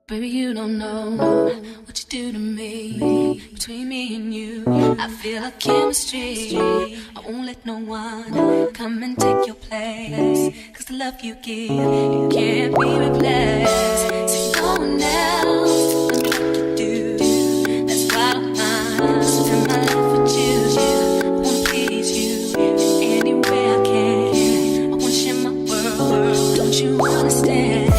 Baby, you don't know what you do to me. Between me and you, I feel a chemistry. I won't let no one come and take your place. Cause the love you give, it can't be replaced. So no one else will know what to do. That's why I don't mind. Spend my life with you. I wanna please you in any way I can. I wanna share my world. Don't you understand?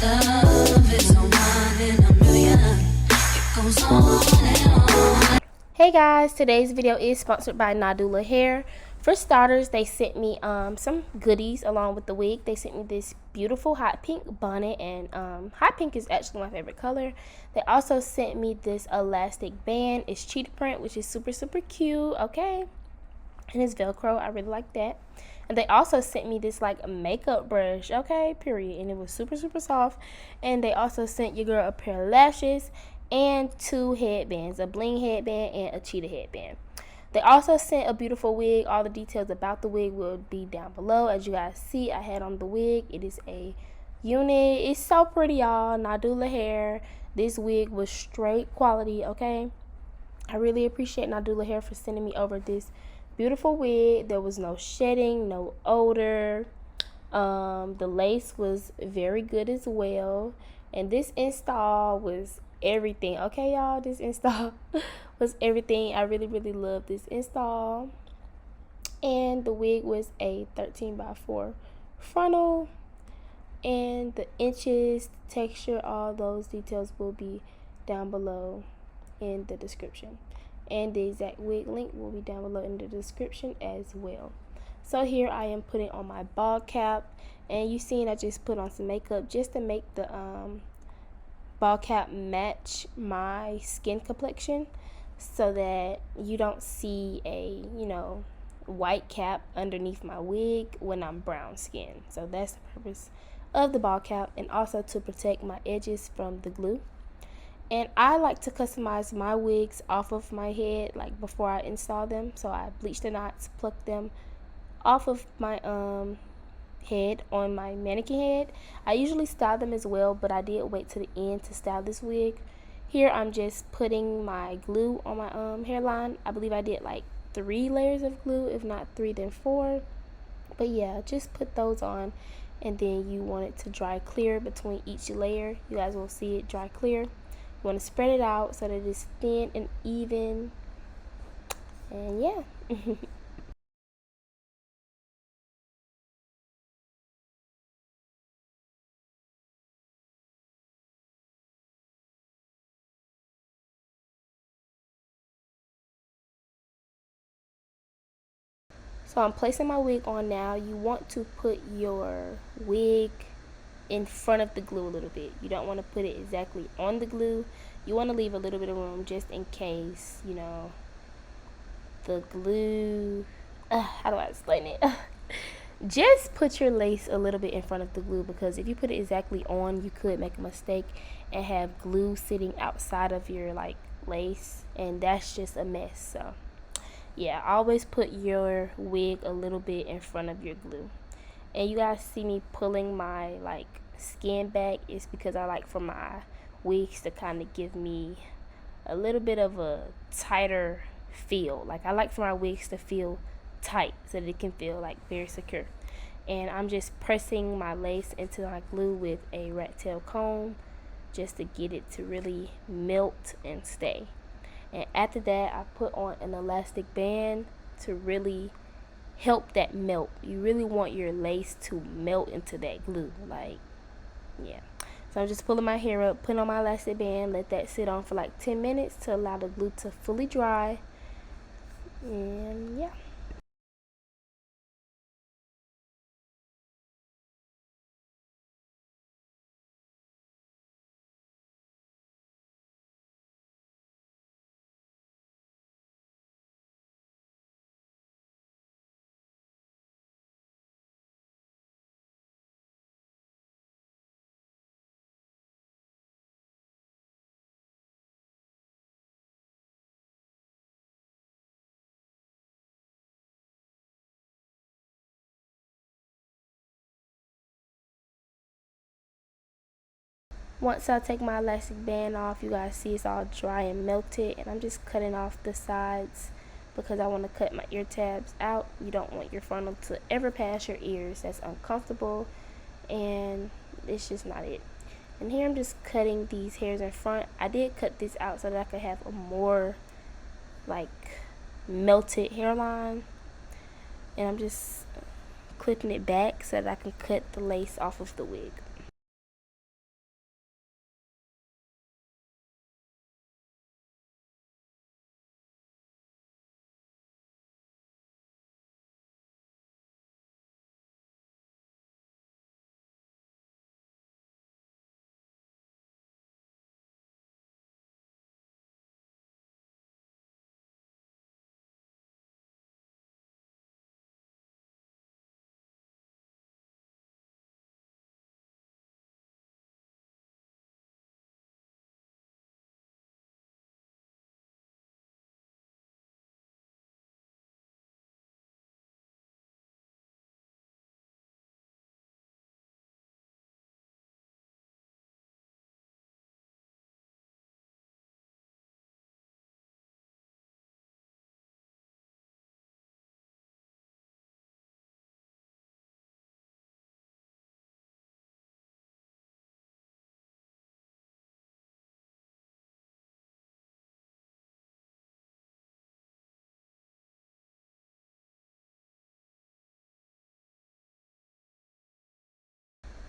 Your love is a one in a million. It goes on and on. Hey guys, today's video is sponsored by NADULA Hair. For starters, they sent me some goodies along with the wig. They sent me this beautiful hot pink bonnet, and hot pink is actually my favorite color. They also sent me this elastic band. It's cheetah print, which is super cute, okay? And it's Velcro. I really like that. And they also sent me this like makeup brush, okay, period. And it was super soft. And they also sent your girl a pair of lashes and two headbands, a bling headband and a cheetah headband. They also sent a beautiful wig. All the details about the wig will be down below. As you guys see, I had on the wig. It is a unit. It's so pretty, y'all. NADULA Hair. This wig was straight quality, okay? I really appreciate NADULA Hair for sending me over this beautiful wig. There was no shedding, no odor. The lace was very good as well. And this install was everything. Okay, y'all, this install was everything. I really love this install. And the wig was a 13x4 frontal. And the inches, texture, all those details will be down below in the description, and the exact wig link will be down below in the description as well. So here I am putting on my ball cap, and you seen I just put on some makeup just to make the ball cap match my skin complexion, so that you don't see a white cap underneath my wig when I'm brown skin. So that's the purpose of the ball cap, and also to protect my edges from the glue. And I like to customize my wigs off of my head, like before I install them. So I bleach the knots, pluck them off of my head on my mannequin head. I usually style them as well, but I did wait to the end to style this wig. Here I'm just putting my glue on my hairline. I believe I did like 3 layers of glue, if not 3 then 4. But yeah, just put those on, and then you want it to dry clear between each layer. You guys will see it dry clear. You want to spread it out so that it's thin and even. And yeah. So I'm placing my wig on now. You want to put your wig in front of the glue a little bit. You don't want to put it exactly on the glue. You want to leave a little bit of room just in case, the glue. How do I explain it? Just put your lace a little bit in front of the glue, because if you put it exactly on, you could make a mistake and have glue sitting outside of your like lace, and that's just a mess. So yeah, always put your wig a little bit in front of your glue. And you guys see me pulling my like skin back, is because I like for my wigs to kind of give me a little bit of a tighter feel. Like I like for my wigs to feel tight so that it can feel like very secure. And I'm just pressing my lace into my glue with a rat tail comb just to get it to really melt and stay. And after that, I put on an elastic band to really help that melt. You really want your lace to melt into that glue, like, yeah. So I'm just pulling my hair up, putting on my elastic band, let that sit on for like 10 minutes to allow the glue to fully dry. And yeah. Once I take my elastic band off, you guys see it's all dry and melted, and I'm just cutting off the sides because I want to cut my ear tabs out. You don't want your frontal to ever pass your ears. That's uncomfortable, and it's just not it. And here I'm just cutting these hairs in front. I did cut this out so that I could have a more like melted hairline, and I'm just clipping it back so that I can cut the lace off of the wig.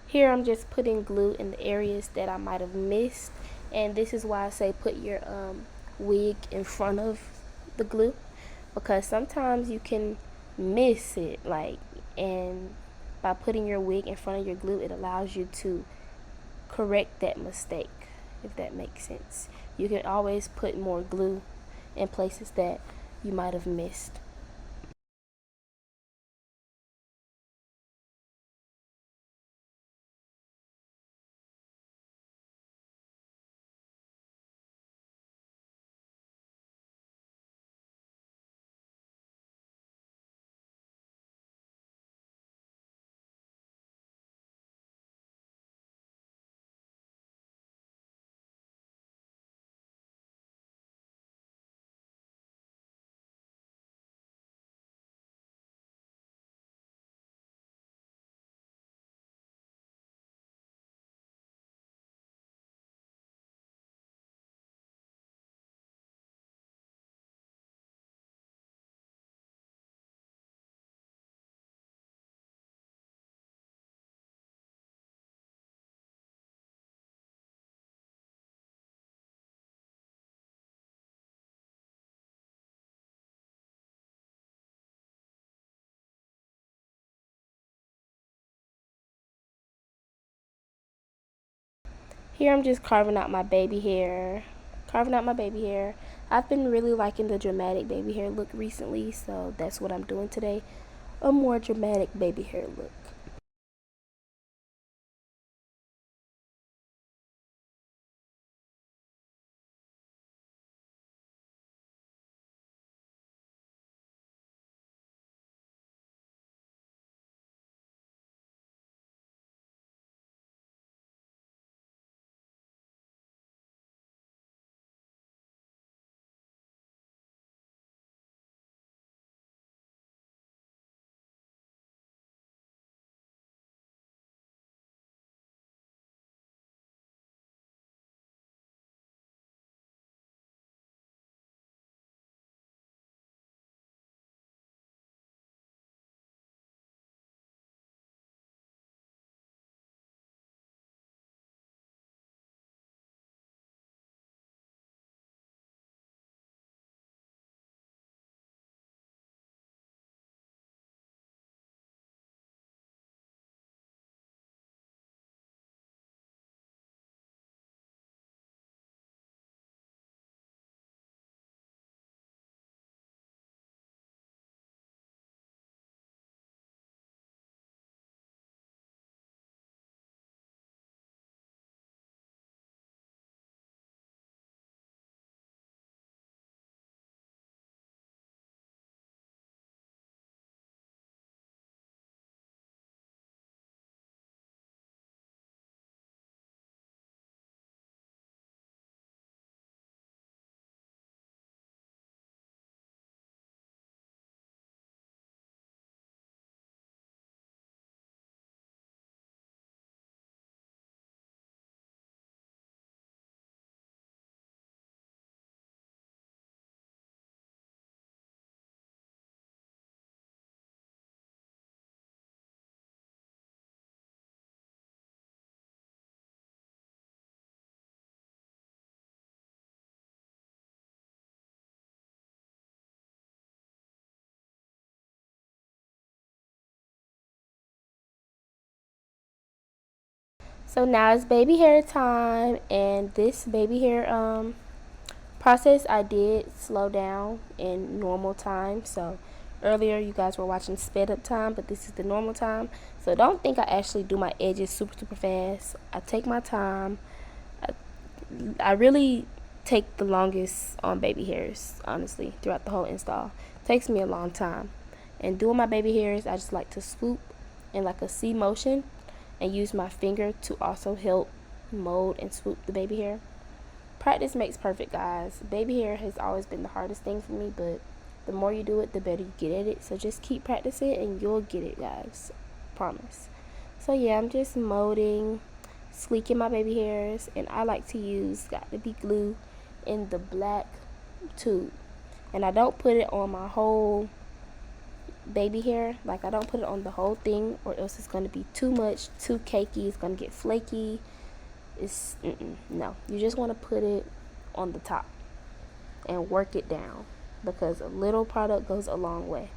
Here I'm just putting glue in the areas that I might have missed, and this is why I say put your wig in front of the glue, because sometimes you can miss it, and by putting your wig in front of your glue, it allows you to correct that mistake, if that makes sense. You can always put more glue in places that you might have missed. Here I'm just carving out my baby hair. I've been really liking the dramatic baby hair look recently, so that's what I'm doing today. A more dramatic baby hair look. So now it's baby hair time, and this baby hair process I did slow down in normal time. So earlier you guys were watching sped up time, but this is the normal time. So don't think I actually do my edges super fast. I take my time. I really take the longest on baby hairs, honestly, throughout the whole install. It takes me a long time. And doing my baby hairs, I just like to swoop in like a C motion and use my finger to also help mold and swoop the baby hair. Practice makes perfect, guys. Baby hair has always been the hardest thing for me, but the more you do it, the better you get at it. So just keep practicing and you'll get it, guys. Promise. So yeah, I'm just molding, sleeking my baby hairs, and I like to use Got to Be glue in the black tube. And I don't put it on my whole baby hair, like I don't put it on the whole thing, or else it's going to be too much, too cakey, it's going to get flaky. It's no, you just want to put it on the top and work it down, because a little product goes a long way.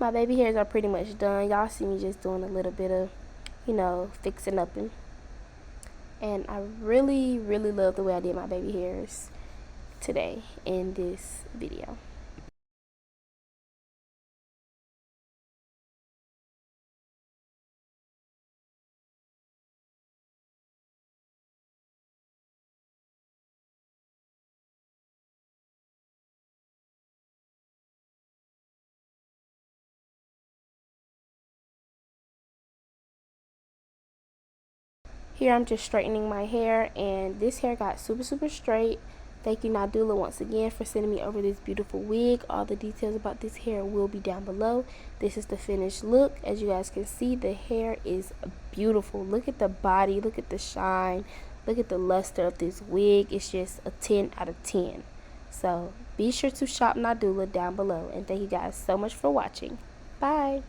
My baby hairs are pretty much done. Y'all see me just doing a little bit of, fixing up, and I really love the way I did my baby hairs today in this video. Here I'm just straightening my hair, and this hair got super straight. Thank you, NADULA, once again for sending me over this beautiful wig. All the details about this hair will be down below. This is the finished look. As you guys can see, the hair is beautiful. Look at the body, look at the shine, look at the luster of this wig. It's just a 10 out of 10. So be sure to shop NADULA down below, and thank you guys so much for watching. Bye.